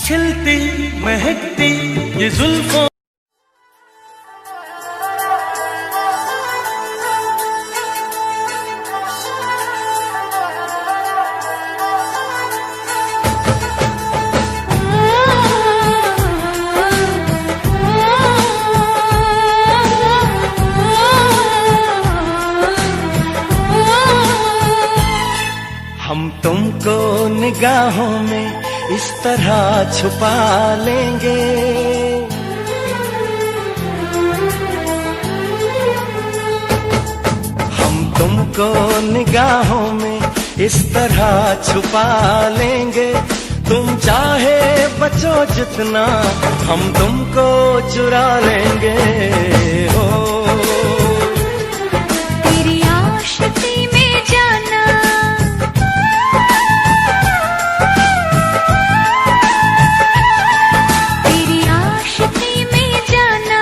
खिलती महकती ये जुल्फों निगाहों में इस तरह छुपा लेंगे। हम तुमको निगाहों में इस तरह छुपा लेंगे। तुम चाहे बचो जितना हम तुमको चुरा लेंगे। हो तेरी आशिकी में जाना, तेरी आशिकी में जाना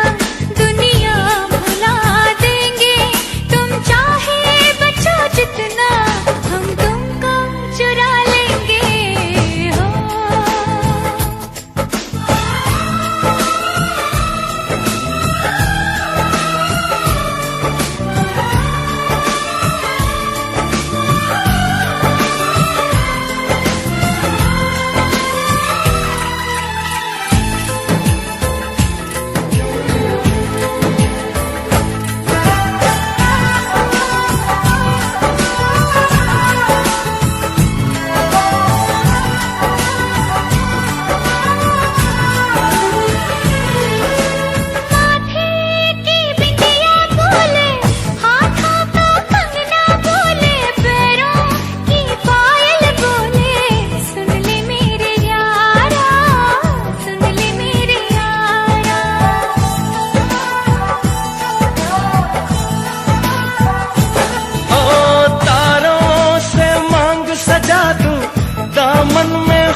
दुनिया भुला देंगे। तुम चाहे बचो जितना हम तुमको चुरा लेंगे। हो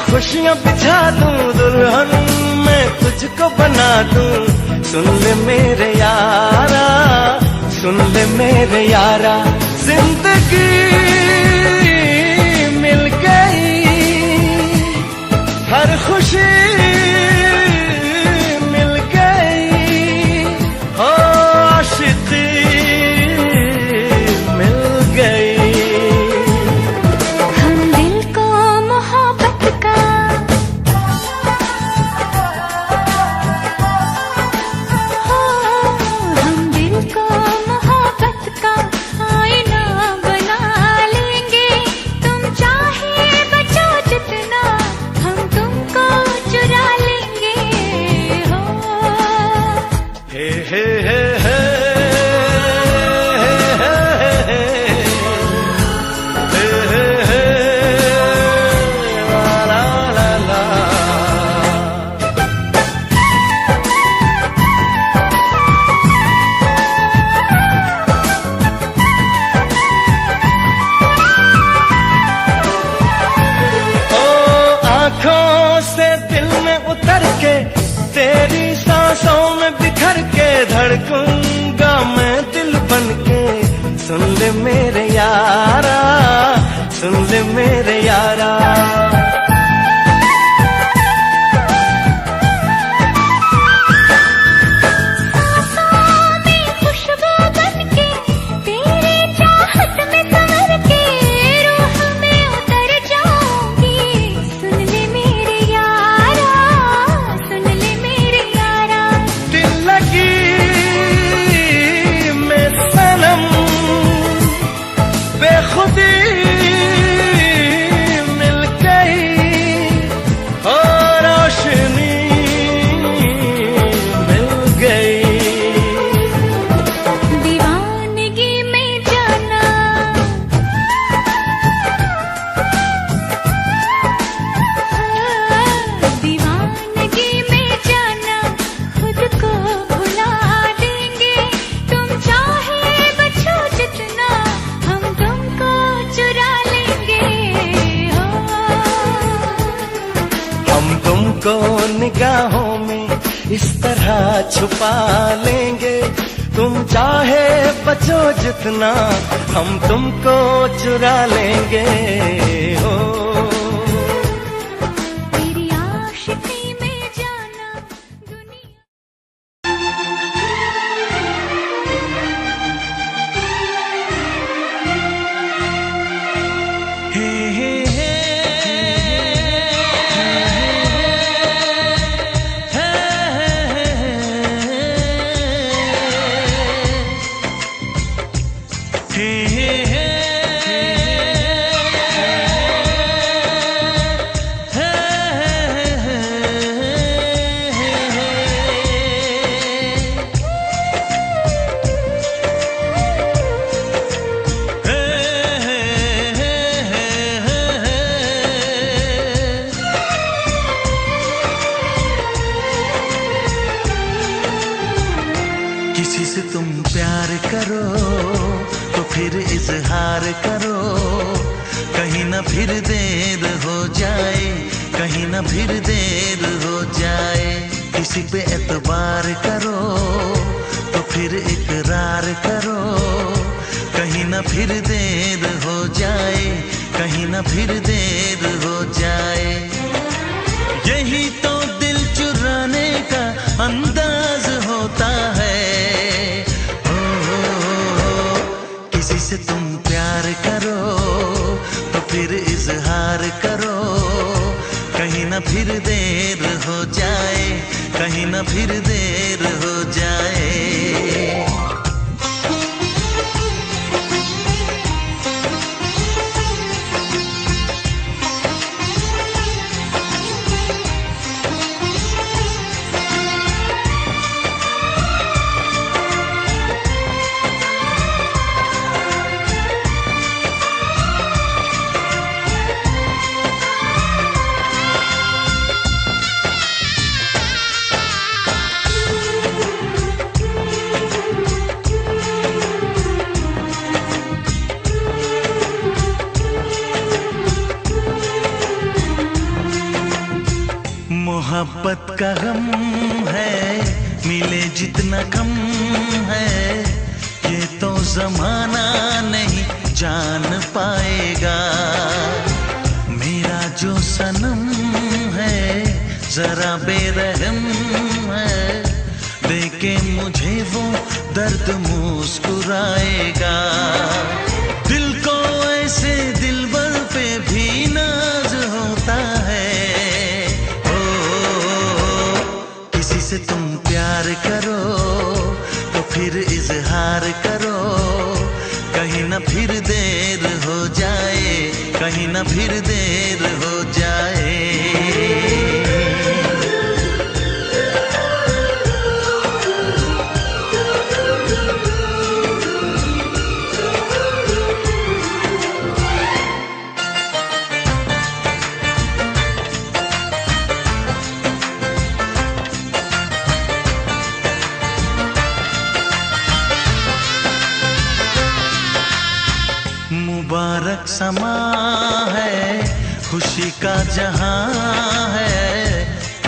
खुशियाँ बिछा दूं, दुल्हन मैं तुझको बना दूं। सुन ले मेरे यारा, सुन ले मेरे यारा, जिंदगी मिल गई, हर खुशी मिल गई। हो आशिकी मिल गई। हम दिल को मोहब्बत का, हो हम दिल को मोहब्बत का आईना बना लेंगे। तुम चाहे बचो जितना हम तुमको चुरा लेंगे। हो हे हे हे हे तेरी सांसों में बिखर के धड़कूंगा मैं दिल बन के। सुन ले मेरे यारा, सुन ले मेरे यारा, खुशबू बन के तेरी चाहत में संवर के रूह में उतर जाऊंगी। सुन ले मेरे यारा, सुन ले मेरे यारा, दिल लगी मैं सनम बेखुदी मिल गई। और रोशनी मिल गई। दीवानगी में जाना, दीवानगी में जाना खुद को भुला देंगे। तुम चाहे बचो जितना हम तुमको चुरा लेंगे। हो हम तुमको निगाहों में इस तरह छुपा लेंगे। तुम चाहे बचो जितना हम तुमको चुरा लेंगे। हो तेरी आशिकी में जाना दुनिया। हे हे हे हे हे किसी से तुम प्यार करो तो फिर इजहार करो, कहीं ना फिर देर हो जाए, कहीं ना फिर देर हो जाए। किसी पे एतबार करो तो फिर इकरार करो, कहीं ना फिर देर हो जाए, कहीं ना फिर देर हो जाए। यही तो दिल चुराने का अंदाज होता है। किसी से तुम प्यार करो तो फिर इजहार करो, कहीं ना फिर देर हो जाए, कहीं ना फिर देर हो जाए। मोहब्बत का गम है, मिले जितना कम है, ये तो जमाना नहीं जान पाएगा। मेरा जो सनम है जरा बेरहम है, देखे मुझे वो दर्द मुस्कुराएगा। दिल को ऐसे दिलबर पे भी नाज होता है। किसी से तुम प्यार करो तो फिर इजहार करो, कहीं ना फिर देर हो जाए, कहीं ना फिर देर हो जाए। मुबारक समा है, खुशी का जहां है,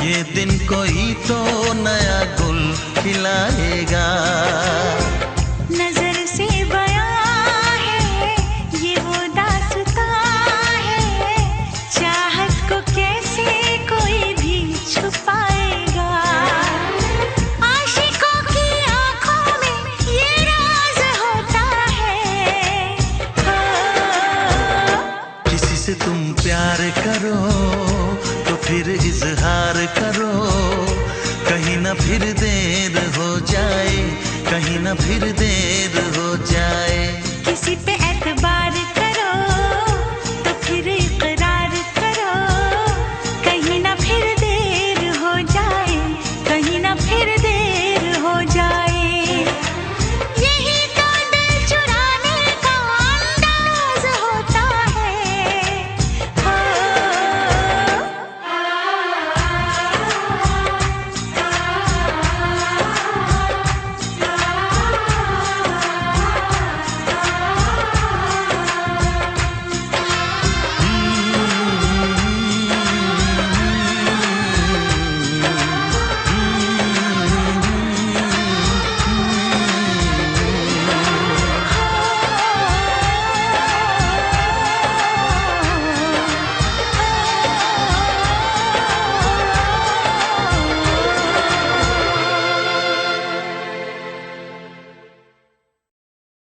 ये दिन कोई तो नया गुल खिलाएगा। नजर से बयां है ये वो दास्तां है, चाहत को कैसे कोई भी छुपाएगा। आशिकों की आंखों में ये राज होता है। किसी से तुम प्यार करो तो फिर इजहार करो, कहीं ना फिर देर हो जाए, कहीं ना फिर देर